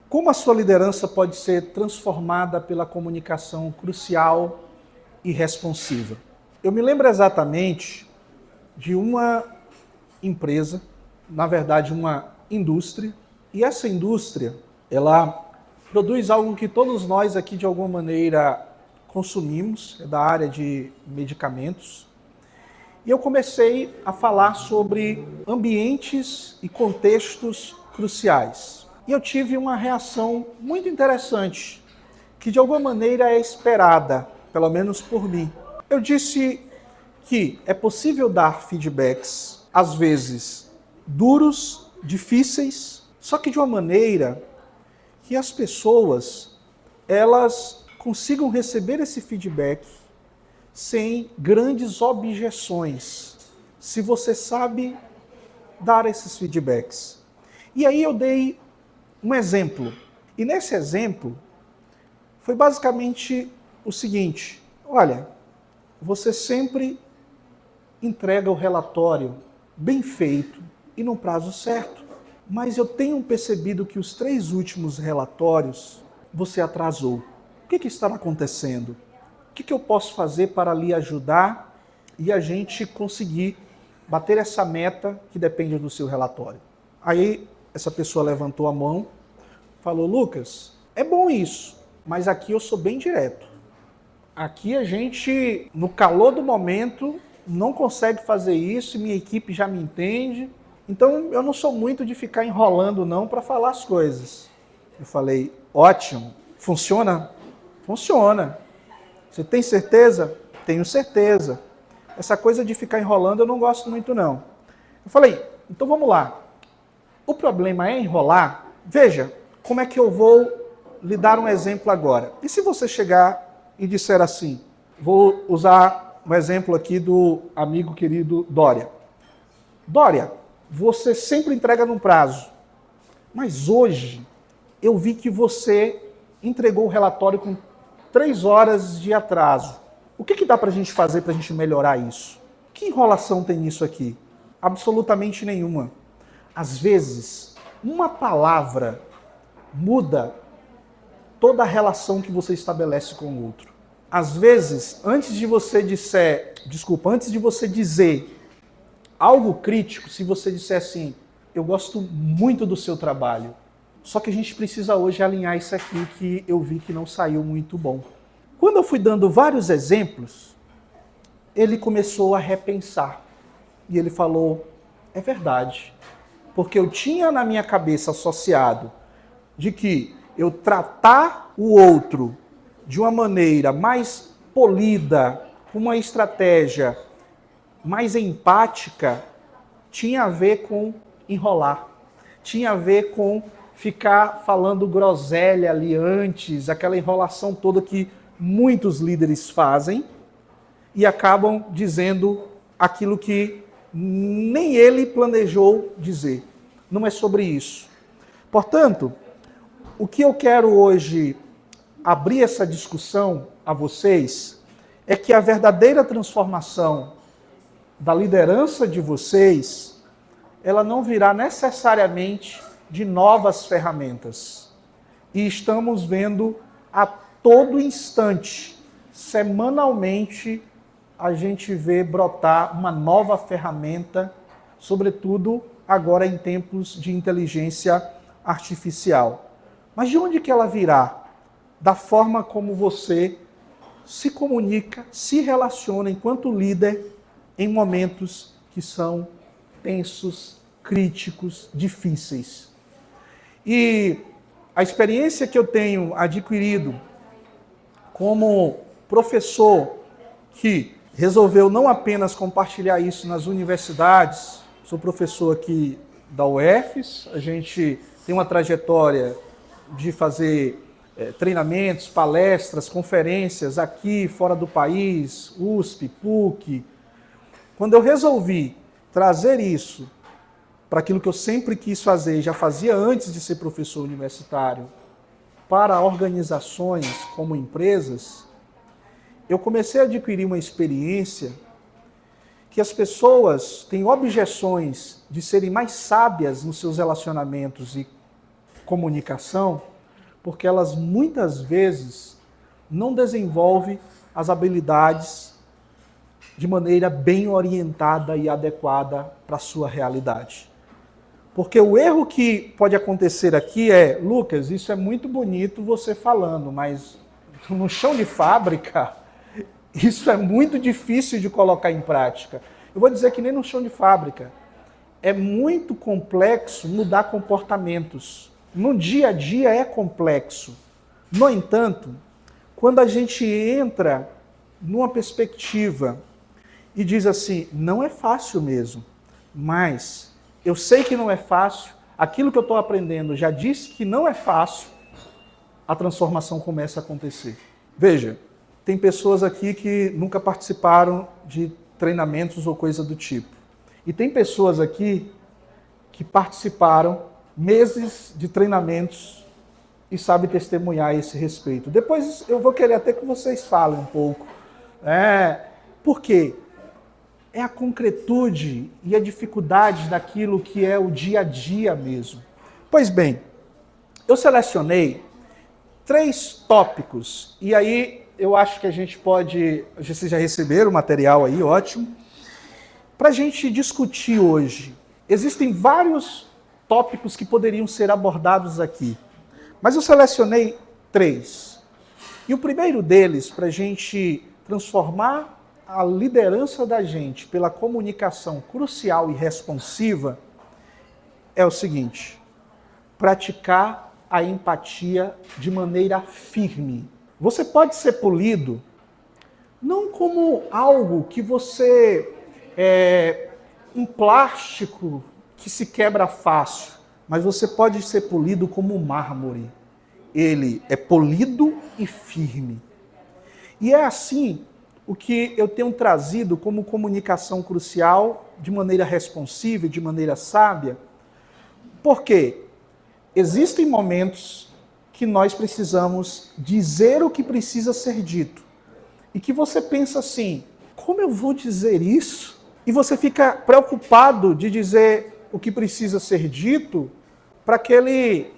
Como a sua liderança pode ser transformada pela comunicação crucial e responsiva? Eu me lembro exatamente de uma empresa, na verdade uma indústria, e essa indústria, ela produz algo que todos nós aqui de alguma maneira consumimos, é da área de medicamentos. E eu comecei a falar sobre ambientes e contextos cruciais. E eu tive uma reação muito interessante, que de alguma maneira é esperada, pelo menos por mim. Eu disse que é possível dar feedbacks, às vezes duros, difíceis, só que de uma maneira que as pessoas elas consigam receber esse feedback sem grandes objeções, se você sabe dar esses feedbacks. E aí eu dei um exemplo. E nesse exemplo foi basicamente o seguinte: olha, você sempre entrega o relatório bem feito e no prazo certo, mas eu tenho percebido que os 3 últimos relatórios você atrasou. O que está acontecendo? O que eu posso fazer para lhe ajudar e a gente conseguir bater essa meta que depende do seu relatório? Aí essa pessoa levantou a mão, falou: Lucas, é bom isso, mas aqui eu sou bem direto. Aqui a gente, no calor do momento, não consegue fazer isso, minha equipe já me entende. Então eu não sou muito de ficar enrolando não para falar as coisas. Eu falei: ótimo, funciona? Funciona. Você tem certeza? Tenho certeza. Essa coisa de ficar enrolando eu não gosto muito não. Eu falei: então vamos lá. O problema é enrolar? Veja, como é que eu vou lhe dar um exemplo agora. E se você chegar e disser assim, vou usar um exemplo aqui do amigo querido Dória. Dória, você sempre entrega num prazo, mas hoje eu vi que você entregou o relatório com 3 horas de atraso. O que dá para a gente fazer para a gente melhorar isso? Que enrolação tem nisso aqui? Absolutamente nenhuma. Às vezes, uma palavra muda toda a relação que você estabelece com o outro. Às vezes, antes de você dizer algo crítico, se você disser assim: eu gosto muito do seu trabalho, só que a gente precisa hoje alinhar isso aqui que eu vi que não saiu muito bom. Quando eu fui dando vários exemplos, ele começou a repensar. E ele falou: é verdade. Porque eu tinha na minha cabeça associado de que eu tratar o outro de uma maneira mais polida, com uma estratégia mais empática, tinha a ver com enrolar. Tinha a ver com ficar falando groselha ali antes, aquela enrolação toda que muitos líderes fazem e acabam dizendo aquilo que nem ele planejou dizer. Não é sobre isso. Portanto, o que eu quero hoje abrir essa discussão a vocês é que a verdadeira transformação da liderança de vocês, ela não virá necessariamente de novas ferramentas. E estamos vendo a todo instante, semanalmente, a gente vê brotar uma nova ferramenta, sobretudo agora em tempos de inteligência artificial. Mas de onde que ela virá? Da forma como você se comunica, se relaciona enquanto líder em momentos que são tensos, críticos, difíceis. E a experiência que eu tenho adquirido como professor que resolveu não apenas compartilhar isso nas universidades, sou professor aqui da UFES, a gente tem uma trajetória de fazer treinamentos, palestras, conferências aqui, fora do país, USP, PUC. Quando eu resolvi trazer isso para aquilo que eu sempre quis fazer, já fazia antes de ser professor universitário, para organizações como empresas, eu comecei a adquirir uma experiência que as pessoas têm objeções de serem mais sábias nos seus relacionamentos e comunicação, porque elas muitas vezes não desenvolvem as habilidades de maneira bem orientada e adequada para a sua realidade. Porque o erro que pode acontecer aqui é, Lucas, isso é muito bonito você falando, mas no chão de fábrica, isso é muito difícil de colocar em prática. Eu vou dizer que nem no chão de fábrica. É muito complexo mudar comportamentos. No dia a dia é complexo. No entanto, quando a gente entra numa perspectiva e diz assim, não é fácil mesmo, mas eu sei que não é fácil, aquilo que eu estou aprendendo já disse que não é fácil, a transformação começa a acontecer. Veja, tem pessoas aqui que nunca participaram de treinamentos ou coisa do tipo. E tem pessoas aqui que participaram meses de treinamentos e sabem testemunhar a esse respeito. Depois eu vou querer até que vocês falem um pouco. Por quê? É a concretude e a dificuldade daquilo que é o dia a dia mesmo. Pois bem, eu selecionei 3 tópicos, e aí eu acho que a gente pode... Vocês já receberam o material aí, ótimo. Para a gente discutir hoje, existem vários tópicos que poderiam ser abordados aqui, mas eu selecionei 3. E o primeiro deles, para a gente transformar a liderança da gente pela comunicação crucial e responsiva, é o seguinte: praticar a empatia de maneira firme. Você pode ser polido não como algo que você um plástico que se quebra fácil, mas você pode ser polido como um mármore. Ele é polido e firme. E é assim o que eu tenho trazido como comunicação crucial, de maneira responsiva, de maneira sábia. Por quê? Existem momentos que nós precisamos dizer o que precisa ser dito. E que você pensa assim, como eu vou dizer isso? E você fica preocupado de dizer o que precisa ser dito para aquele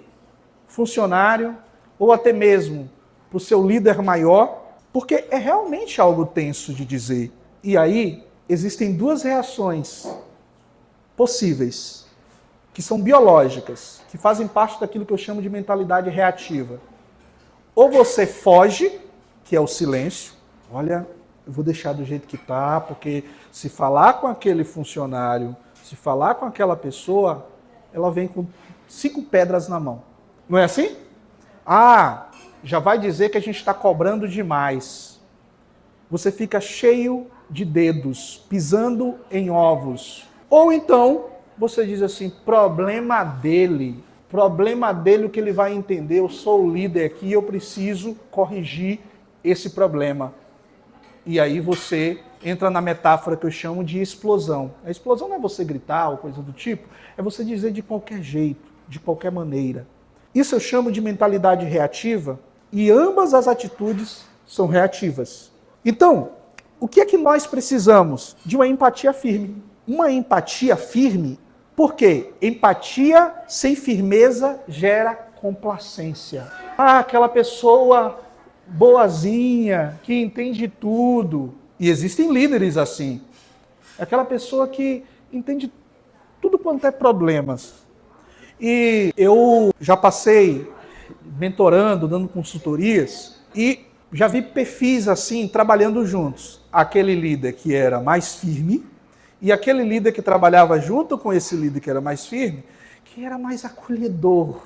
funcionário ou até mesmo para o seu líder maior, porque é realmente algo tenso de dizer. E aí existem 2 reações possíveis, que são biológicas, que fazem parte daquilo que eu chamo de mentalidade reativa. Ou você foge, que é o silêncio. Olha, eu vou deixar do jeito que está, porque se falar com aquele funcionário, se falar com aquela pessoa, ela vem com 5 pedras na mão. Não é assim? Já vai dizer que a gente está cobrando demais. Você fica cheio de dedos, pisando em ovos. Ou então, você diz assim, problema dele o que ele vai entender, eu sou o líder aqui, eu preciso corrigir esse problema. E aí você entra na metáfora que eu chamo de explosão. A explosão não é você gritar ou coisa do tipo, é você dizer de qualquer jeito, de qualquer maneira. Isso eu chamo de mentalidade reativa, e ambas as atitudes são reativas. Então, o que é que nós precisamos? De uma empatia firme. Uma empatia firme, por quê? Empatia sem firmeza gera complacência. Aquela pessoa boazinha, que entende tudo. E existem líderes assim. Aquela pessoa que entende tudo quanto é problemas. E eu já passei mentorando, dando consultorias, e já vi perfis assim, trabalhando juntos. Aquele líder que era mais firme, e aquele líder que trabalhava junto com esse líder que era mais firme, que era mais acolhedor.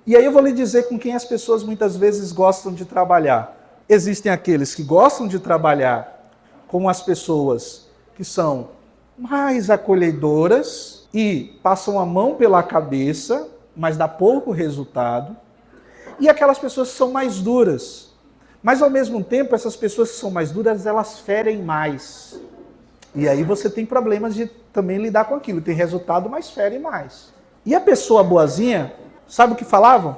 E aí eu vou lhe dizer com quem as pessoas muitas vezes gostam de trabalhar. Existem aqueles que gostam de trabalhar com as pessoas que são mais acolhedoras e passam a mão pela cabeça, mas dá pouco resultado. E aquelas pessoas que são mais duras. Mas ao mesmo tempo, essas pessoas que são mais duras, elas ferem mais. E aí você tem problemas de também lidar com aquilo. Tem resultado, mas fere mais. E a pessoa boazinha, sabe o que falavam?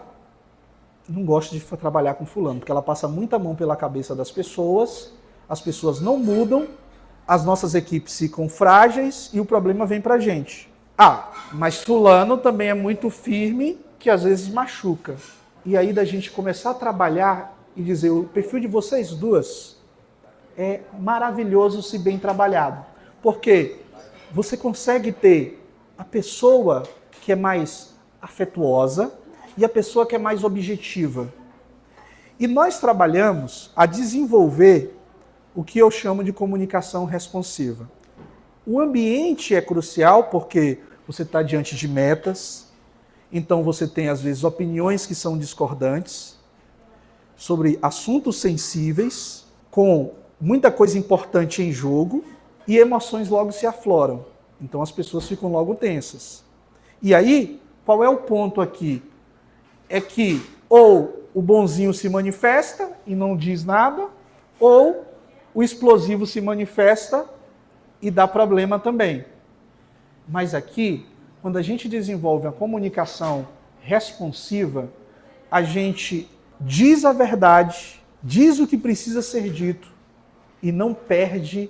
Não gosto de trabalhar com fulano, porque ela passa muita mão pela cabeça das pessoas, as pessoas não mudam, as nossas equipes ficam frágeis e o problema vem pra gente. Mas fulano também é muito firme, que às vezes machuca. e aí da gente começar a trabalhar e dizer, o perfil de vocês duas é maravilhoso se bem trabalhado. Porque você consegue ter a pessoa que é mais afetuosa e a pessoa que é mais objetiva. E nós trabalhamos a desenvolver o que eu chamo de comunicação responsiva. O ambiente é crucial porque você está diante de metas, então você tem às vezes opiniões que são discordantes sobre assuntos sensíveis, com muita coisa importante em jogo, e emoções logo se afloram. Então as pessoas ficam logo tensas. E aí, qual é o ponto aqui? É que ou o bonzinho se manifesta e não diz nada, ou o explosivo se manifesta e dá problema também. Mas aqui, quando a gente desenvolve a comunicação responsiva, a gente diz a verdade, diz o que precisa ser dito e não perde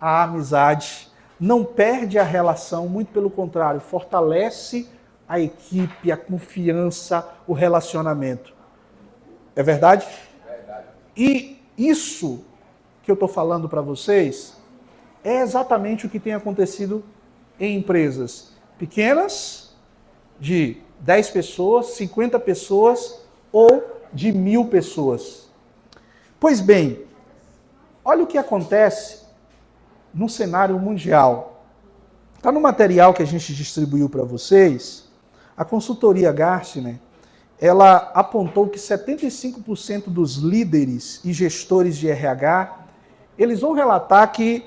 a amizade, não perde a relação, muito pelo contrário, fortalece a equipe, a confiança, o relacionamento. É verdade? Verdade. E isso que eu estou falando para vocês é exatamente o que tem acontecido em empresas pequenas, de 10 pessoas, 50 pessoas ou de 1000 pessoas. Pois bem, olha o que acontece no cenário mundial. Está no material que a gente distribuiu para vocês, a consultoria Gartner, ela apontou que 75% dos líderes e gestores de RH, eles vão relatar que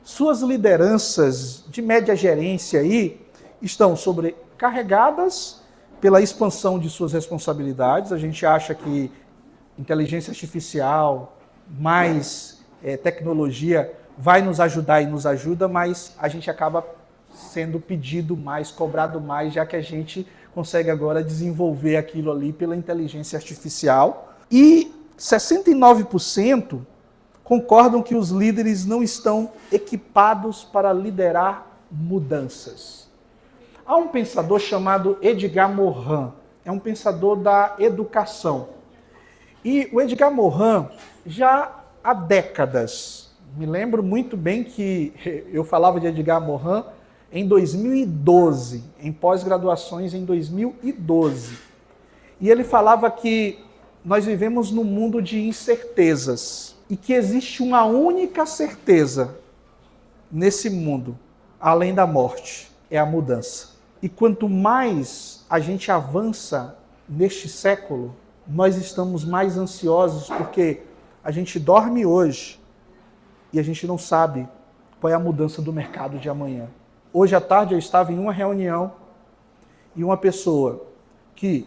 suas lideranças de média gerência aí estão sobrecarregadas pela expansão de suas responsabilidades. A gente acha que inteligência artificial, mais tecnologia vai nos ajudar e nos ajuda, mas a gente acaba sendo pedido mais, cobrado mais, já que a gente consegue agora desenvolver aquilo ali pela inteligência artificial. E 69% concordam que os líderes não estão equipados para liderar mudanças. Há um pensador chamado Edgar Morin, é um pensador da educação. E o Edgar Morin, já há décadas, me lembro muito bem que eu falava de Edgar Morin em 2012, em pós-graduações em 2012. E ele falava que nós vivemos num mundo de incertezas e que existe uma única certeza nesse mundo, além da morte, é a mudança. E quanto mais a gente avança neste século, nós estamos mais ansiosos porque a gente dorme hoje e a gente não sabe qual é a mudança do mercado de amanhã. Hoje à tarde eu estava em uma reunião e uma pessoa que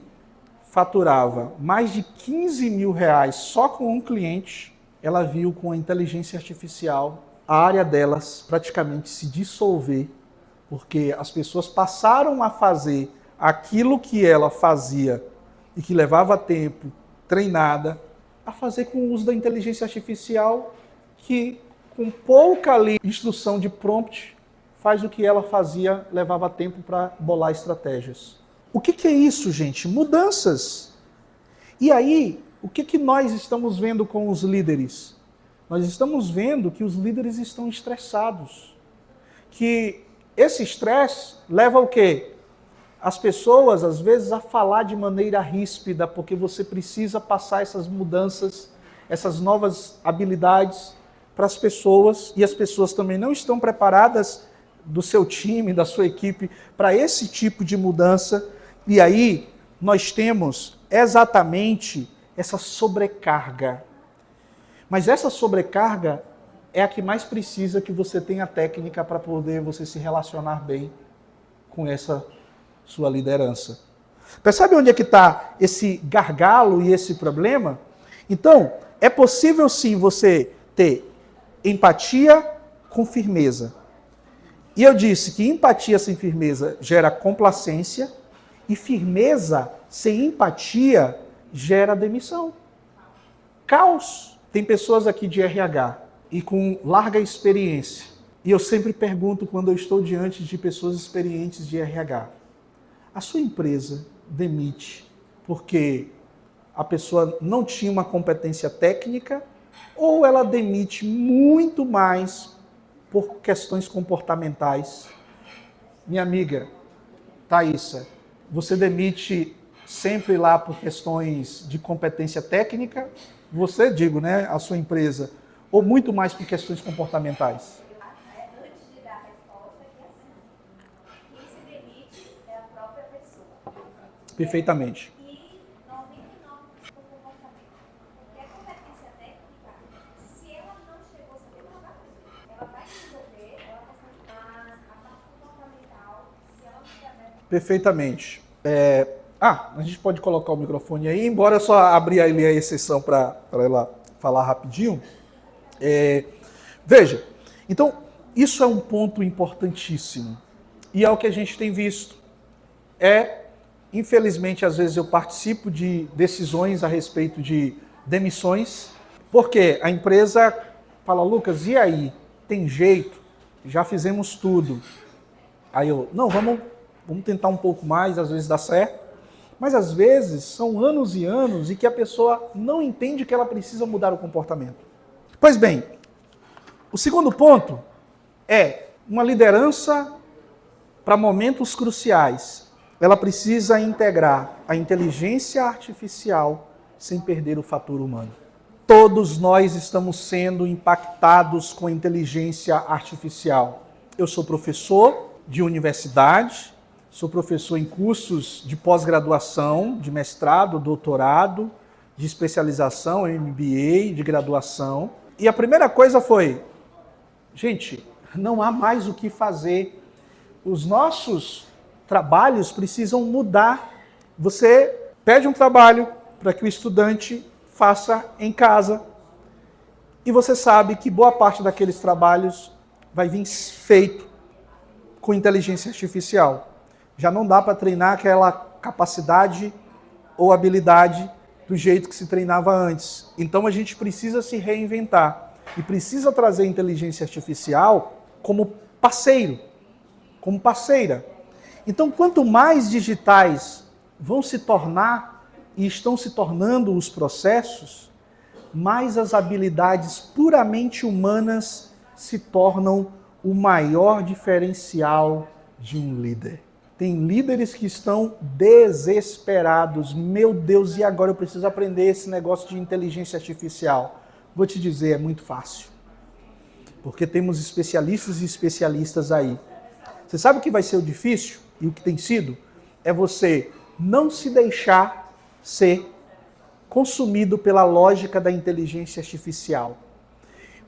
faturava mais de 15 mil reais só com um cliente, ela viu com a inteligência artificial a área delas praticamente se dissolver, porque as pessoas passaram a fazer aquilo que ela fazia e que levava tempo, treinada, a fazer com o uso da inteligência artificial, que com pouca ali instrução de prompt, faz o que ela fazia, levava tempo para bolar estratégias. O que é isso, gente? Mudanças. E aí, o que nós estamos vendo com os líderes? Nós estamos vendo que os líderes estão estressados. Que esse estresse leva ao quê? As pessoas, às vezes, a falar de maneira ríspida, porque você precisa passar essas mudanças, essas novas habilidades para as pessoas, e as pessoas também não estão preparadas do seu time, da sua equipe, para esse tipo de mudança. E aí, nós temos exatamente essa sobrecarga. Mas essa sobrecarga é a que mais precisa que você tenha técnica para poder você se relacionar bem com essa sua liderança. Percebe onde é que está esse gargalo e esse problema? Então, é possível sim você ter empatia com firmeza. E eu disse que empatia sem firmeza gera complacência e firmeza sem empatia gera demissão. Caos. Tem pessoas aqui de RH e com larga experiência. E eu sempre pergunto quando eu estou diante de pessoas experientes de RH. A sua empresa demite porque a pessoa não tinha uma competência técnica, ou ela demite muito mais por questões comportamentais. Minha amiga Thaísa, você demite sempre lá por questões de competência técnica, você, digo, né, a sua empresa, ou muito mais por questões comportamentais? Antes de dar a resposta, é assim, quem se demite é a própria pessoa. Perfeitamente. E 99% do comportamento. Porque a competência técnica, se ela não chegou a saber, ela vai desenvolver, ela vai ser, mas a parte comportamental, se ela não tiver aberta. Perfeitamente. A gente pode colocar o microfone aí, embora eu só abrir ali a exceção para ela falar rapidinho. Veja, então, isso é um ponto importantíssimo. E é o que a gente tem visto. Infelizmente, às vezes eu participo de decisões a respeito de demissões, porque a empresa fala, Lucas, e aí? Tem jeito? Já fizemos tudo. Aí eu, não, vamos tentar um pouco mais, às vezes dá certo. Mas às vezes são anos e anos e que a pessoa não entende que ela precisa mudar o comportamento. Pois bem, o segundo ponto é uma liderança para momentos cruciais. Ela precisa integrar a inteligência artificial sem perder o fator humano. Todos nós estamos sendo impactados com a inteligência artificial. Eu sou professor de universidade, sou professor em cursos de pós-graduação, de mestrado, doutorado, de especialização, MBA, de graduação. E a primeira coisa foi, gente, não há mais o que fazer. Os nossos trabalhos precisam mudar. Você pede um trabalho para que o estudante faça em casa. E você sabe que boa parte daqueles trabalhos vai vir feito com inteligência artificial. Já não dá para treinar aquela capacidade ou habilidade do jeito que se treinava antes. Então a gente precisa se reinventar e precisa trazer a inteligência artificial como parceiro, como parceira. Então quanto mais digitais vão se tornar e estão se tornando os processos, mais as habilidades puramente humanas se tornam o maior diferencial de um líder. Tem líderes que estão desesperados. Meu Deus, e agora eu preciso aprender esse negócio de inteligência artificial? Vou te dizer, é muito fácil. Porque temos especialistas e especialistas aí. Você sabe o que vai ser o difícil e o que tem sido? É você não se deixar ser consumido pela lógica da inteligência artificial.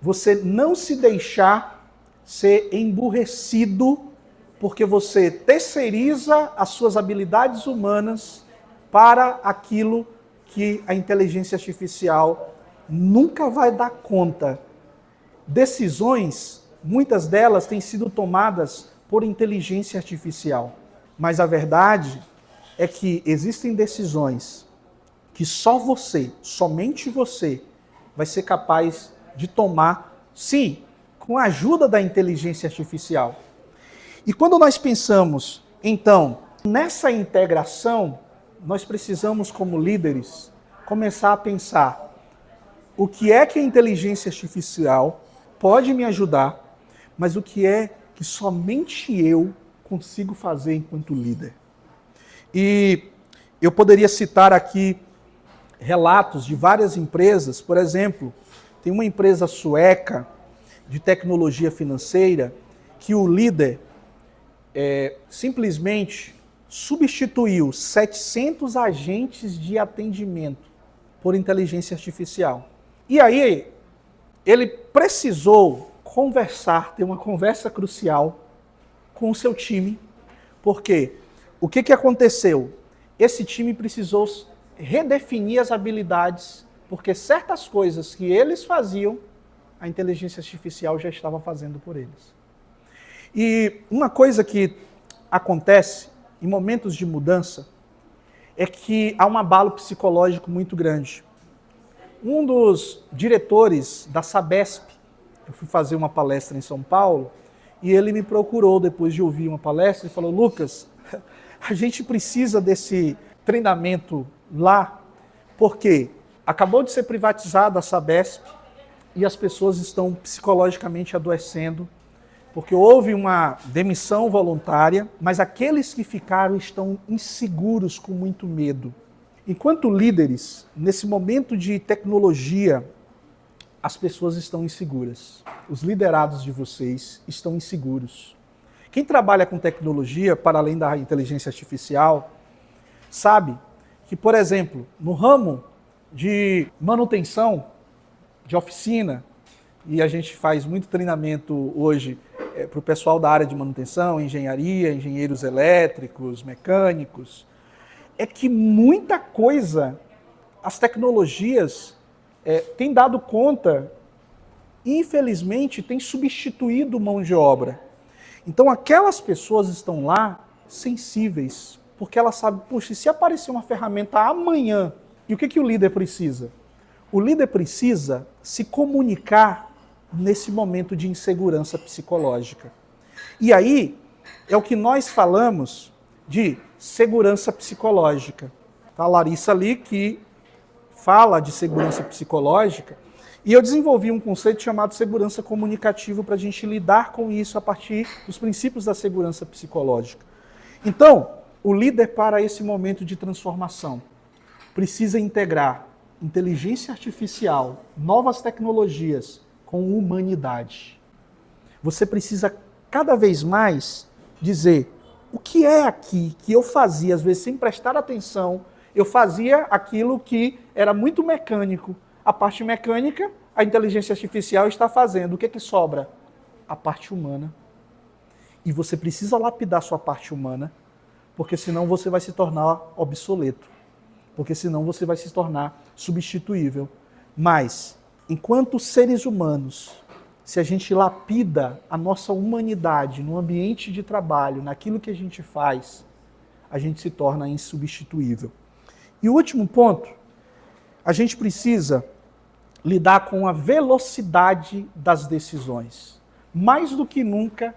Você não se deixar ser emburrecido porque você terceiriza as suas habilidades humanas para aquilo que a inteligência artificial nunca vai dar conta. Decisões, muitas delas têm sido tomadas por inteligência artificial. Mas a verdade é que existem decisões que só você, somente você, vai ser capaz de tomar, sim, com a ajuda da inteligência artificial. E quando nós pensamos, então, nessa integração, nós precisamos, como líderes, começar a pensar o que é que a inteligência artificial pode me ajudar, mas o que é que somente eu consigo fazer enquanto líder. E eu poderia citar aqui relatos de várias empresas, por exemplo, tem uma empresa sueca de tecnologia financeira que o líder simplesmente substituiu 700 agentes de atendimento por inteligência artificial. E aí, ele precisou ter uma conversa crucial com o seu time, porque o que aconteceu? Esse time precisou redefinir as habilidades, porque certas coisas que eles faziam, a inteligência artificial já estava fazendo por eles. E uma coisa que acontece em momentos de mudança é que há um abalo psicológico muito grande. Um dos diretores da Sabesp, eu fui fazer uma palestra em São Paulo, e ele me procurou depois de ouvir uma palestra e falou, Lucas, a gente precisa desse treinamento lá, Porque acabou de ser privatizada a Sabesp e as pessoas estão psicologicamente adoecendo, porque houve uma demissão voluntária, mas aqueles que ficaram estão inseguros, com muito medo. Enquanto líderes, nesse momento de tecnologia, as pessoas estão inseguras. Os liderados de vocês estão inseguros. Quem trabalha com tecnologia, para além da inteligência artificial, sabe que, por exemplo, no ramo de manutenção, de oficina, e a gente faz muito treinamento hoje para o pessoal da área de manutenção, engenharia, engenheiros elétricos, mecânicos, é que muita coisa, as tecnologias têm dado conta, infelizmente, têm substituído mão de obra. Então aquelas pessoas estão lá sensíveis, porque elas sabem, puxa, se aparecer uma ferramenta amanhã, e o que o líder precisa? O líder precisa se comunicar nesse momento de insegurança psicológica. E aí é o que nós falamos de segurança psicológica. Tá a Larissa ali que fala de segurança psicológica, e eu desenvolvi um conceito chamado segurança comunicativa para a gente lidar com isso a partir dos princípios da segurança psicológica. Então, o líder, para esse momento de transformação, precisa integrar inteligência artificial, novas tecnologias com humanidade. Você precisa cada vez mais dizer o que é aqui que eu fazia, às vezes sem prestar atenção, eu fazia aquilo que era muito mecânico. A parte mecânica, a inteligência artificial está fazendo. O que sobra? A parte humana. E você precisa lapidar sua parte humana, porque senão você vai se tornar obsoleto. Porque senão você vai se tornar substituível. Mas, enquanto seres humanos, se a gente lapida a nossa humanidade no ambiente de trabalho, naquilo que a gente faz, a gente se torna insubstituível. E o último ponto, a gente precisa lidar com a velocidade das decisões. Mais do que nunca,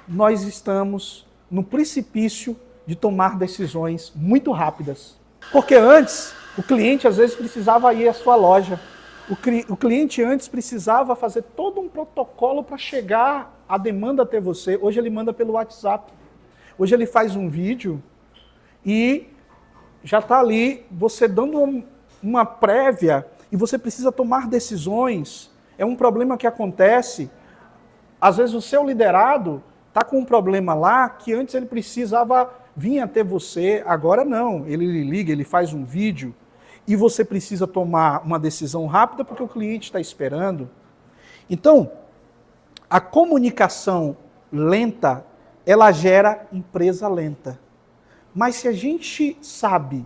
nós estamos no precipício de tomar decisões muito rápidas. Porque antes, o cliente às vezes precisava ir à sua loja. O cliente antes precisava fazer todo um protocolo para chegar a demanda até você. Hoje ele manda pelo WhatsApp. Hoje ele faz um vídeo e já está ali, você dando uma prévia, e você precisa tomar decisões. É um problema que acontece. Às vezes o seu liderado está com um problema lá que antes ele precisava vir até você, agora não. Ele lhe liga, ele faz um vídeo e você precisa tomar uma decisão rápida porque o cliente está esperando. Então, a comunicação lenta, ela gera empresa lenta. Mas se a gente sabe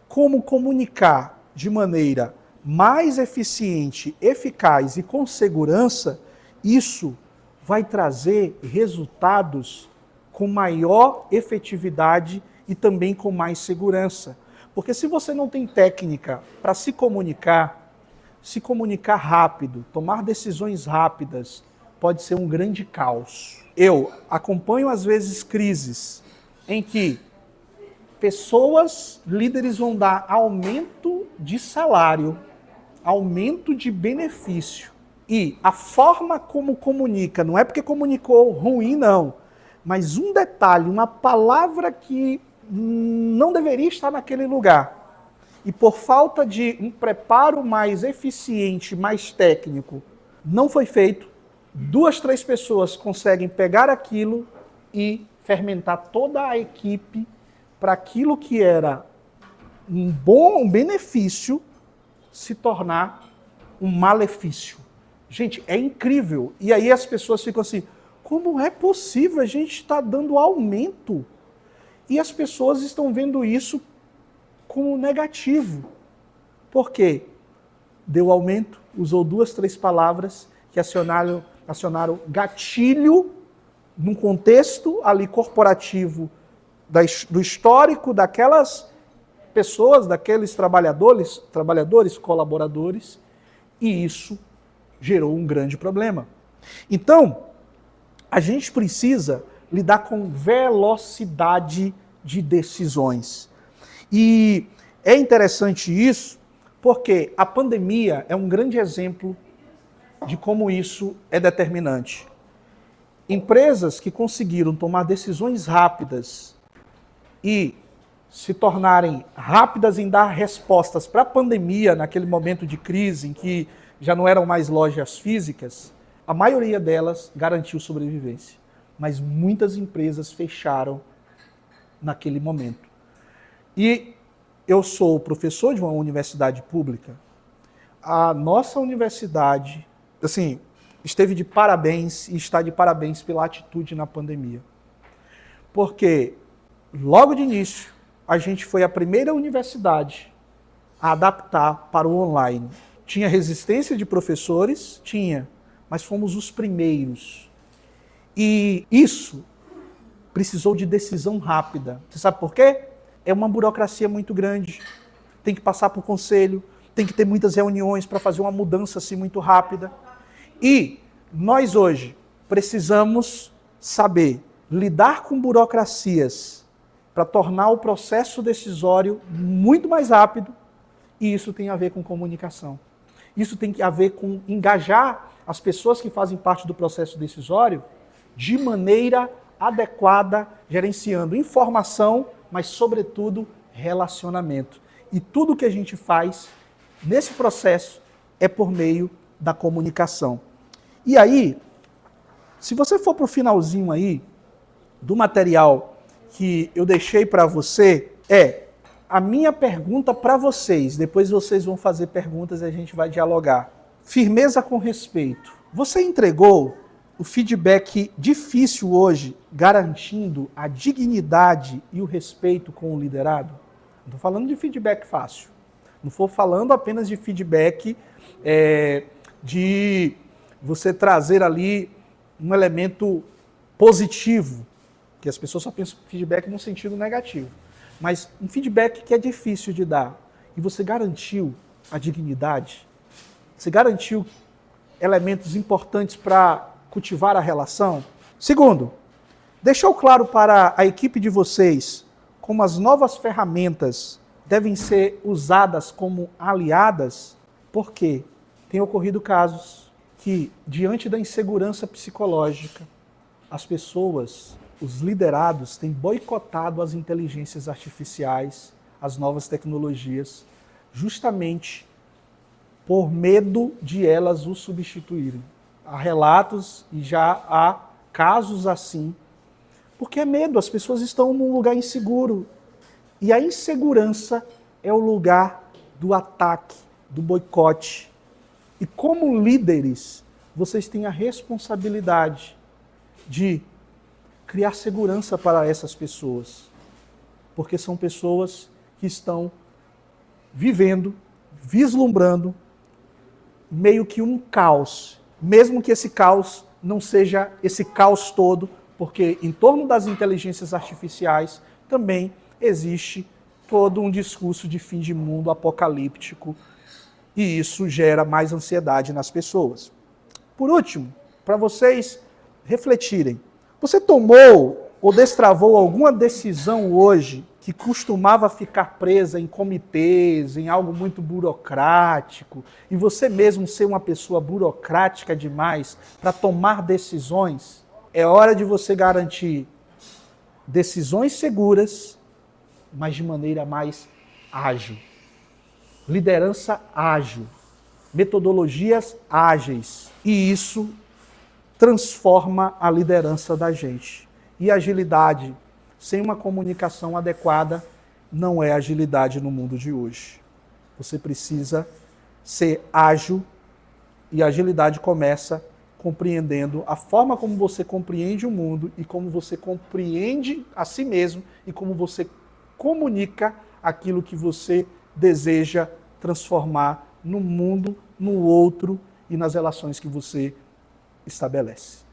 como comunicar de maneira mais eficiente, eficaz e com segurança, isso vai trazer resultados com maior efetividade e também com mais segurança. Porque se você não tem técnica para se comunicar rápido, tomar decisões rápidas, pode ser um grande caos. Eu acompanho às vezes crises em que pessoas, líderes vão dar aumento de salário, aumento de benefício. E a forma como comunica, não é porque comunicou ruim, não. Mas um detalhe, uma palavra que não deveria estar naquele lugar. E por falta de um preparo mais eficiente, mais técnico, não foi feito. 2, 3 pessoas conseguem pegar aquilo e fermentar toda a equipe para aquilo que era um benefício se tornar um malefício. Gente, é incrível. E aí as pessoas ficam assim, como é possível? A gente está dando aumento. E as pessoas estão vendo isso como negativo. Por quê? Deu aumento, usou 2, 3 palavras que acionaram gatilho num contexto ali corporativo do histórico daquelas pessoas, daqueles trabalhadores, colaboradores, e isso gerou um grande problema. Então, a gente precisa lidar com velocidade de decisões. E É interessante isso porque a pandemia é um grande exemplo de como isso é determinante. Empresas que conseguiram tomar decisões rápidas e se tornarem rápidas em dar respostas para a pandemia, naquele momento de crise em que já não eram mais lojas físicas, a maioria delas garantiu sobrevivência. Mas muitas empresas fecharam naquele momento. E eu sou professor de uma universidade pública. A nossa universidade, assim, esteve de parabéns e está de parabéns pela atitude na pandemia. Porque logo de início, a gente foi a primeira universidade a adaptar para o online. Tinha resistência de professores? Tinha, mas fomos os primeiros. E isso precisou de decisão rápida. Você sabe por quê? É uma burocracia muito grande. Tem que passar por conselho, tem que ter muitas reuniões para fazer uma mudança assim muito rápida. E nós hoje precisamos saber lidar com burocracias para tornar o processo decisório muito mais rápido, e isso tem a ver com comunicação. Isso tem a ver com engajar as pessoas que fazem parte do processo decisório de maneira adequada, gerenciando informação, mas, sobretudo, relacionamento. E tudo que a gente faz nesse processo é por meio da comunicação. E aí, se você for para o finalzinho aí do material que eu deixei para você, a minha pergunta para vocês, depois vocês vão fazer perguntas e a gente vai dialogar. Firmeza com respeito. Você entregou o feedback difícil hoje, garantindo a dignidade e o respeito com o liderado? Não estou falando de feedback fácil. Não estou falando apenas de feedback de você trazer ali um elemento positivo, que as pessoas só pensam feedback no sentido negativo. Mas um feedback que é difícil de dar. E você garantiu a dignidade? Você garantiu elementos importantes para cultivar a relação? Segundo, deixou claro para a equipe de vocês como as novas ferramentas devem ser usadas como aliadas? Porque tem ocorrido casos que, diante da insegurança psicológica, as pessoas, os liderados, têm boicotado as inteligências artificiais, as novas tecnologias, justamente por medo de elas o substituírem. Há relatos e já há casos assim, porque é medo, as pessoas estão num lugar inseguro. E a insegurança é o lugar do ataque, do boicote. E como líderes, vocês têm a responsabilidade de criar segurança para essas pessoas, porque são pessoas que estão vivendo, vislumbrando meio que um caos, mesmo que esse caos não seja esse caos todo, porque em torno das inteligências artificiais também existe todo um discurso de fim de mundo apocalíptico, e isso gera mais ansiedade nas pessoas. Por último, para vocês refletirem, você tomou ou destravou alguma decisão hoje que costumava ficar presa em comitês, em algo muito burocrático, e você mesmo ser uma pessoa burocrática demais para tomar decisões? É hora de você garantir decisões seguras, mas de maneira mais ágil. Liderança ágil, metodologias ágeis, e isso transforma a liderança da gente. E agilidade sem uma comunicação adequada não é agilidade no mundo de hoje. Você precisa ser ágil, e a agilidade começa compreendendo a forma como você compreende o mundo e como você compreende a si mesmo e como você comunica aquilo que você deseja transformar no mundo, no outro e nas relações que você estabelece.